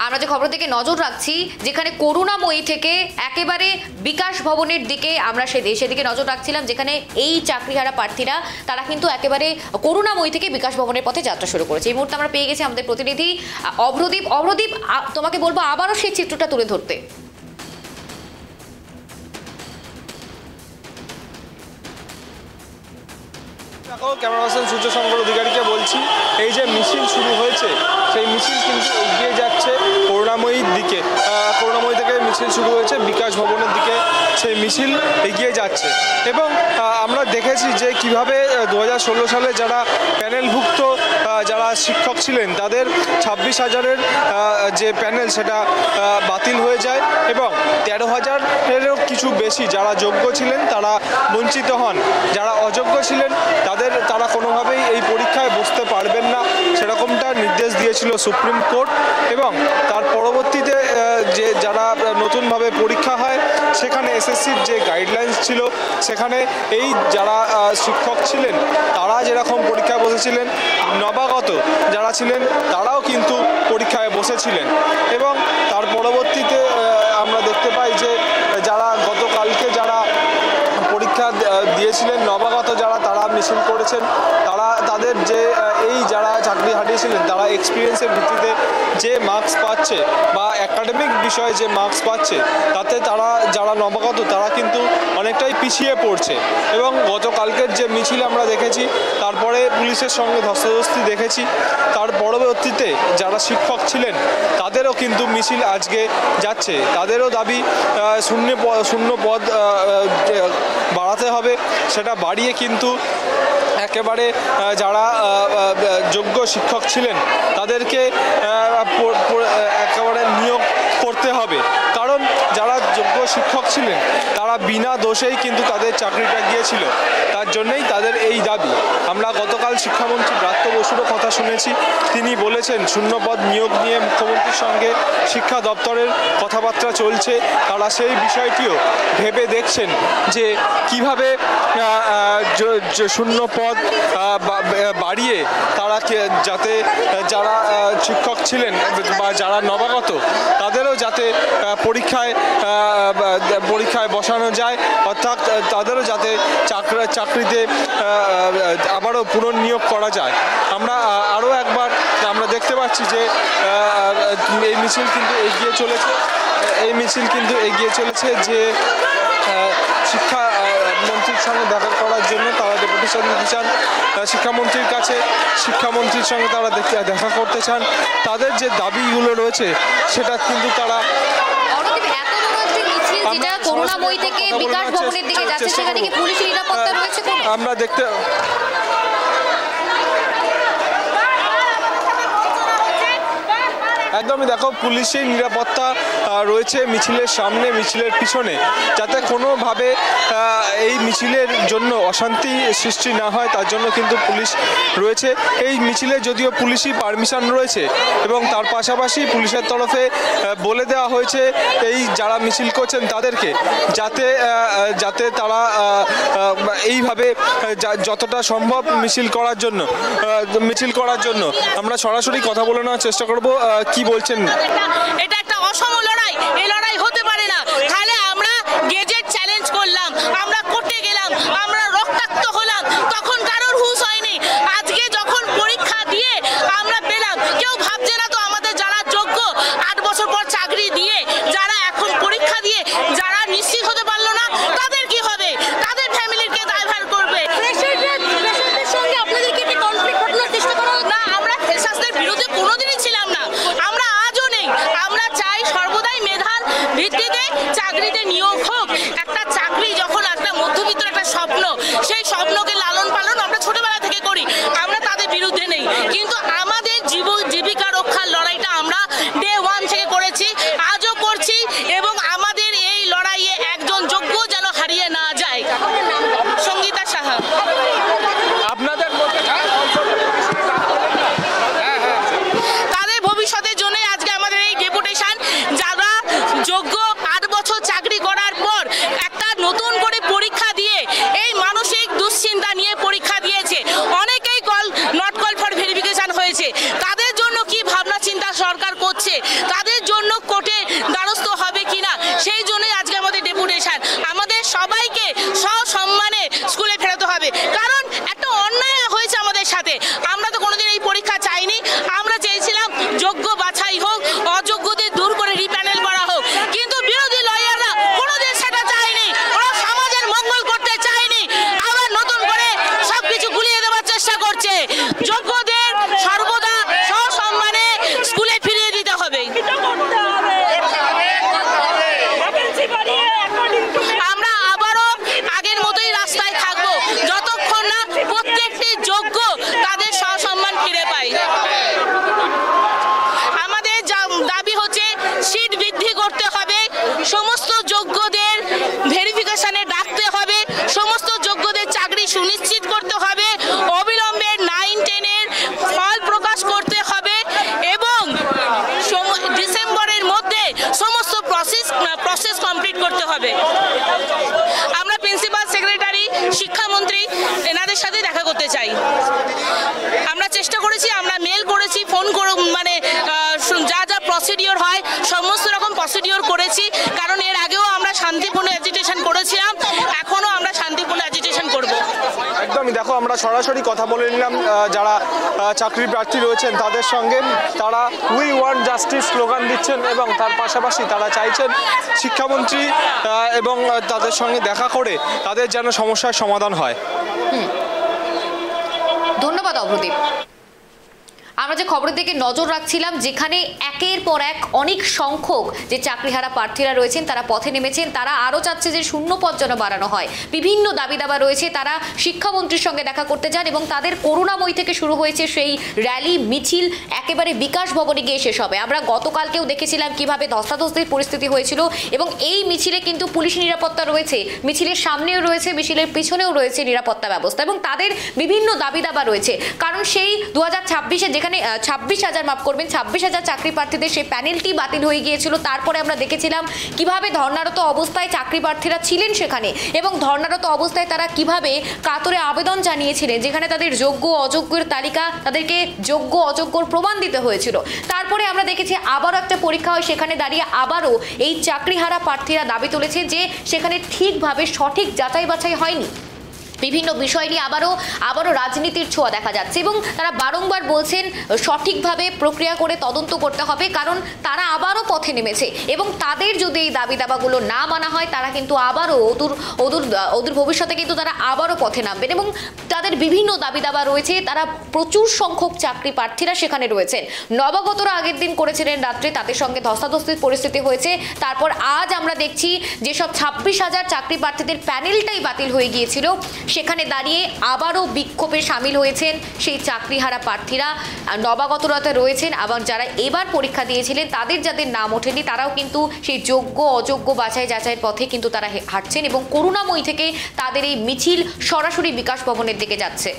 আমরা যে খবর দিকে নজর রাখছি, যেখানে করুণাময়ী থেকে একেবারে বিকাশ ভবনের দিকে আমরা সেদিকে নজর রাখছিলাম, যেখানে এই চাকরিহারা প্রার্থীরা তারা কিন্তু একেবারে করুণাময়ী থেকে বিকাশ ভবনের পথে যাত্রা শুরু করেছে। এই মুহূর্তে আমরা পেয়ে গেছি আমাদের প্রতিনিধি অভ্রদীপ। অভ্রদীপ, তোমাকে বলবো আবারও সেই চিত্রটা তুলে ধরতে। ক্যামেরা পার্সন সূর্য শঙ্কর অধিকারীকে বলছি, এই যে মিছিল শুরু হয়েছে সেই মিছিল কিন্তু এগিয়ে যাচ্ছে করুণাময়ীর দিকে। করুণাময়ী থেকে মিছিল শুরু হয়েছে বিকাশ ভবনের দিকে, সেই মিছিল এগিয়ে যাচ্ছে। এবং আমরা দেখেছি যে কিভাবে 2016 সালে যারা প্যানেলভুক্ত যারা শিক্ষক ছিলেন তাদের 26,000-এর যে প্যানেল সেটা বাতিল হয়ে যায় এবং 13,000-এরও কিছু বেশি যারা যোগ্য ছিলেন তারা বঞ্চিত হন। যারা অযোগ্য ছিলেন তারা কোনোভাবেই এই পরীক্ষায় বসতে পারবেন না, সেরকমটা নির্দেশ দিয়েছিল সুপ্রিম কোর্ট। এবং তার পরবর্তীতে যে যারা নতুনভাবে পরীক্ষা হয় সেখানে এসএসসির যে গাইডলাইন্স ছিল সেখানে এই যারা শিক্ষক ছিলেন তারা যেরকম পরীক্ষায় বসেছিলেন, নবাগত যারা ছিলেন তারাও কিন্তু পরীক্ষায় বসেছিলেন। এবং তার পরবর্তীতে আমরা দেখতে পাই যে যারা গতকালকে যারা পরীক্ষা দিয়েছিলেন নবাগত যারা তারা মিছিল করেছেন, তাদের যে এই যারা চাকরি হারিয়েছিলেন তারা এক্সপিরিয়েন্সের ভিত্তিতে যে মার্কস পাচ্ছে বা একাডেমিক বিষয়ে যে মার্কস পাচ্ছে তাতে তারা যারা নবাগত তারা কিন্তু অনেকটাই পিছিয়ে পড়ছে। এবং গতকালকের যে মিছিল আমরা দেখেছি, তারপরে পুলিশের সঙ্গে ধস্তাধস্তি দেখেছি, তার পরবর্তীতে যারা শিক্ষক ছিলেন তাদেরও কিন্তু মিছিল আজকে যাচ্ছে। তাদেরও দাবি শূন্য পদ বাড়াতে হবে, সেটা বাড়িয়ে কিন্তু একেবারে যারা যোগ্য শিক্ষক ছিলেন তাদেরকে একেবারে নিয়োগ করতে হবে। কারণ যারা যোগ্য শিক্ষক ছিলেন তারা বিনা দোষেই কিন্তু তাদের চাকরিটা গিয়েছিল, তার জন্যই তাদের এই দাবি। আমরা গতকাল শিক্ষামন্ত্রী ব্রাত্য বসুরও কথা শুনেছি, তিনি বলেছেন শূন্যপদ নিয়োগ নিয়ে মুখ্যমন্ত্রীর সঙ্গে শিক্ষা দপ্তরের কথাবার্তা চলছে, তারা সেই বিষয়টিও ভেবে দেখছেন যে কিভাবে শূন্যপদ বাড়িয়ে তারা যাতে যারা শিক্ষক ছিলেন বা যারা নবাগত তাদেরও যাতে পরীক্ষায় বসানো যায়, অর্থাৎ তাদেরও যাতে চাকরিতে আবারও পুনর্নিয়োগ করা যায়। আমরা আরও একবার আমরা দেখতে পাচ্ছি যে এই মিছিল কিন্তু এগিয়ে চলেছে যে শিক্ষামন্ত্রীর সঙ্গে দেখা করার জন্য তারা ডেপুটেশন দিতে চান শিক্ষামন্ত্রীর কাছে, শিক্ষামন্ত্রীর সঙ্গে তারা দেখা করতে চান। তাদের যে দাবিগুলো রয়েছে সেটা কিন্তু তারা করুণাময়ী থেকে বিকাশ ভবনের দিকে যাচ্ছে, সেখানে কি পুলিশের নিরাপত্তা রয়েছে? আমরা দেখতে একদমই দেখো পুলিশের নিরাপত্তা রয়েছে মিছিলের সামনে, মিছিলের পিছনে, যাতে কোনোভাবে এই মিছিলের জন্য অশান্তি সৃষ্টি না হয় তার জন্য কিন্তু পুলিশ রয়েছে। এই মিছিলে যদিও পুলিশি পারমিশন রয়েছে এবং তার পাশাপাশি পুলিশের তরফে বলে দেওয়া হয়েছে এই যারা মিছিল করছেন তাদেরকে যাতে তারা এইভাবে যতটা সম্ভব মিছিল করার জন্য আমরা সরাসরি কথা বলে নেওয়ার চেষ্টা করব। কি বলছেন? এটা একটা অসম লড়াই, এই লড়াই হতে পারে না। তাহলে আমরা গেজেট চ্যালেঞ্জ করলাম, আমরা কোর্টে গেলাম, আমরা রক্তাক্ত হলাম, তখন কারোর হুঁশ হয়নি। আজকে যখন পরীক্ষা দিয়ে আমরা পেলাম, কেউ ভাবছে না তো আমাদের যারা যোগ্য 8 বছর পর চাকরি দিয়ে যারা এখন পরীক্ষা দিয়ে যারা নিশ্চিত হতে পারলো না তাদের কি হবে, তাদের ফ্যামিলিকে দায়ভার করবে। ফ্রেশারদের সঙ্গে আপনাদেরকে কি কনফ্লিক্ট ঘটানোর চেষ্টা করা? না, আমরা ফ্রেশারদের বিরুদ্ধে কোনোদিনই ছিলাম না, আমরা আজও নেই। আমরা চাই সর্বদাই মেধার ভিত্তিতে হবে। আমরা প্রিন্সিপাল সেক্রেটারি, শিক্ষামন্ত্রী এনাদের সাথে দেখা করতে চাই। আমরা চেষ্টা করেছি, আমরা মেল করেছি, ফোন করে, মানে যা যা প্রসিডিওর হয় সমস্ত রকম প্রসিডিওর করেছি, কারণ এর আগেও আমরা শান্তিপূর্ণ অ্যাজিটেশন করেছিলাম, এখনও আমরা শান্তিপূর্ণ অ্যাজিটেশন করব। একদমই, দেখো আমরা সরাসরি কথা বলে নিলাম যারা চাকরি প্রার্থী রয়েছেন তাদের সঙ্গে। তারা উই ওয়ান্ট জাস্টিস স্লোগান দিচ্ছেন এবং তার পাশাপাশি তারা চাইছেন শিক্ষামন্ত্রী এবং তাদের সঙ্গে দেখা করে তাদের যেন সমস্যার সমাধান হয়। ধন্যবাদ অভ্রদীপ। আমরা যে খবরের দিকে নজর রাখছিলাম, যেখানে একের পর এক অনেক সংখ্যক যে চাকরিহারা প্রার্থীরা রয়েছেন তারা পথে নেমেছেন, তারা আরও চাচ্ছে যে শূন্য পদ যেন বাড়ানো হয়। বিভিন্ন দাবি দাবা রয়েছে, তারা শিক্ষামন্ত্রীর সঙ্গে দেখা করতে যান এবং তাদের করুণাময়ী থেকে শুরু হয়েছে সেই র্যালি মিছিল একেবারে বিকাশ ভবনে গিয়ে শেষ হবে। আমরা গতকালকেও দেখেছিলাম কিভাবে ধস্তাধস্তির পরিস্থিতি হয়েছিল এবং এই মিছিলে কিন্তু পুলিশ নিরাপত্তা রয়েছে, মিছিলের সামনেও রয়েছে, মিছিলের পিছনেও রয়েছে নিরাপত্তা ব্যবস্থা এবং তাদের বিভিন্ন দাবি দাবা রয়েছে। কারণ সেই 2026-এ যেখানে 26,000 চাকরি প্রার্থীদের সেই প্যানেলটি বাতিল হয়ে গিয়েছিল, তারপরে আমরা দেখেছিলাম কিভাবে ধর্নারত অবস্থায় চাকরি প্রার্থীরা ছিলেন সেখানে এবং ধর্নারত অবস্থায় তারা কিভাবে কাতরে আবেদন জানিয়েছিলেন, যেখানে তাদের যোগ্য অযোগ্যের তালিকা, তাদেরকে যোগ্য অযোগ্যর প্রমাণ দিতে হয়েছিল। তারপরে আমরা দেখেছি আবারও একটা পরীক্ষা হয়, সেখানে দাঁড়িয়ে আবারও এই চাকরিহারা প্রার্থীরা দাবি তুলেছে যে সেখানে ঠিকভাবে সঠিক যাচাই বাছাই হয়নি। বিভিন্ন বিষয় নিয়ে আবারও রাজনীতির ছোঁয়া দেখা যাচ্ছে এবং তারা বারংবার বলছেন সঠিকভাবে প্রক্রিয়া করে তদন্ত করতে হবে, কারণ তারা আবারও পথে নেমেছে এবং তাদের যদি এই দাবি দাবাগুলো না মানা হয় তারা কিন্তু আবারও অদূর ভবিষ্যতে কিন্তু তারা আবারও পথে নামবেন এবং তাদের বিভিন্ন দাবি দাবা রয়েছে। তারা প্রচুর সংখ্যক চাকরি প্রার্থীরা সেখানে রয়েছেন। নবাগতরা আগের দিন করেছিলেন রাত্রে, তাদের সঙ্গে ধস্তাধস্তির পরিস্থিতি হয়েছে। তারপর আজ আমরা দেখছি যেসব 26,000 চাকরি প্রার্থীদের প্যানেলটাই বাতিল হয়ে গিয়েছিল, সেখানে দাঁড়িয়ে আবারও বিক্ষোভে সামিল হয়েছেন সেই চাকরিহারা প্রার্থীরা। নবাগতরাতে রয়েছেন, আবার যারা এবার পরীক্ষা দিয়েছিলেন তাদের যাদের নাম ওঠেনি তারাও কিন্তু সেই যোগ্য অযোগ্য বাছাই যাচাইয়ের পথে কিন্তু তারা হাঁটছেন এবং করুণাময়ী থেকে তাদের এই মিছিল সরাসরি বিকাশ ভবনের দিকে যাচ্ছে।